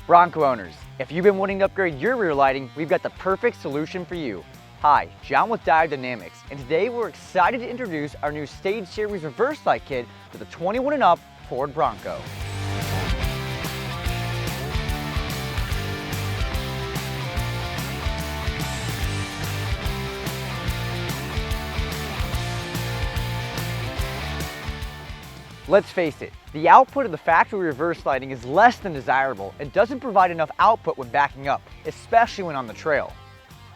Bronco owners, if you've been wanting to upgrade your rear lighting, we've got the perfect solution for you. Hi, John with Diode, and today we're excited to introduce our new Stage Series reverse light kit for the 21 and up Ford Bronco. Let's face it, the output of the factory reverse lighting is less than desirable and doesn't provide enough output when backing up, especially when on the trail.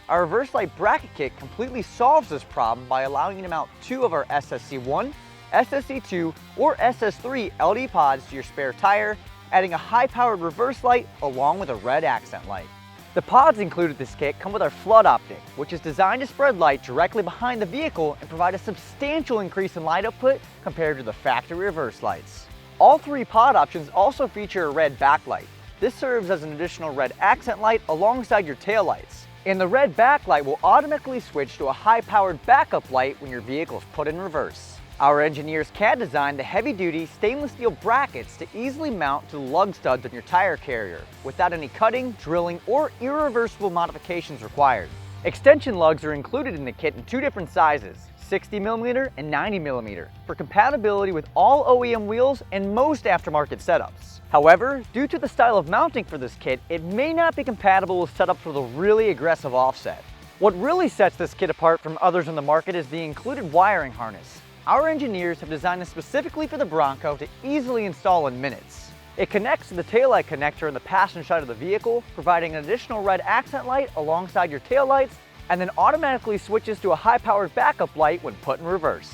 Our reverse light bracket kit completely solves this problem by allowing you to mount two of our SSC1, SSC2, or SS3 LED pods to your spare tire, adding a high-powered reverse light along with a red accent light. The pods included in this kit come with our flood optic, which is designed to spread light directly behind the vehicle and provide a substantial increase in light output compared to the factory reverse lights. All three pod options also feature a red backlight. This serves as an additional red accent light alongside your tail lights. And the red backlight will automatically switch to a high-powered backup light when your vehicle is put in reverse. Our engineers CAD designed the heavy-duty stainless steel brackets to easily mount to the lug studs on your tire carrier without any cutting, drilling, or irreversible modifications required. Extension lugs are included in the kit in two different sizes, 60mm and 90mm, for compatibility with all OEM wheels and most aftermarket setups. However, due to the style of mounting for this kit, it may not be compatible with setups with a really aggressive offset. What really sets this kit apart from others in the market is the included wiring harness. Our engineers have designed this specifically for the Bronco to easily install in minutes. It connects to the taillight connector in the passenger side of the vehicle, providing an additional red accent light alongside your taillights, and then automatically switches to a high-powered backup light when put in reverse.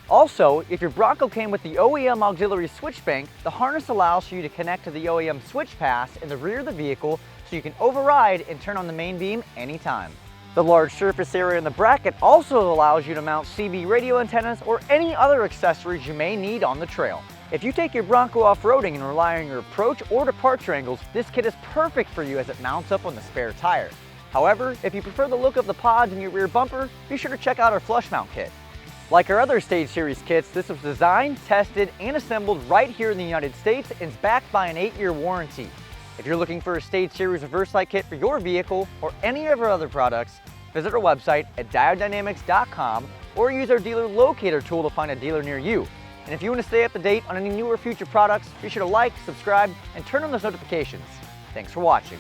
Also, if your Bronco came with the OEM auxiliary switch bank, the harness allows for you to connect to the OEM switch pass in the rear of the vehicle so you can override and turn on the main beam anytime. The large surface area in the bracket also allows you to mount CB radio antennas or any other accessories you may need on the trail. If you take your Bronco off-roading and rely on your approach or departure angles, this kit is perfect for you as it mounts up on the spare tire. However, if you prefer the look of the pods in your rear bumper, be sure to check out our flush mount kit. Like our other Stage Series kits, this was designed, tested, and assembled right here in the United States and is backed by an 8-year warranty. If you're looking for a Stage Series reverse light kit for your vehicle or any of our other products, visit our website at diodedynamics.com or use our dealer locator tool to find a dealer near you. And if you want to stay up to date on any new or future products, be sure to like, subscribe, and turn on those notifications. Thanks for watching.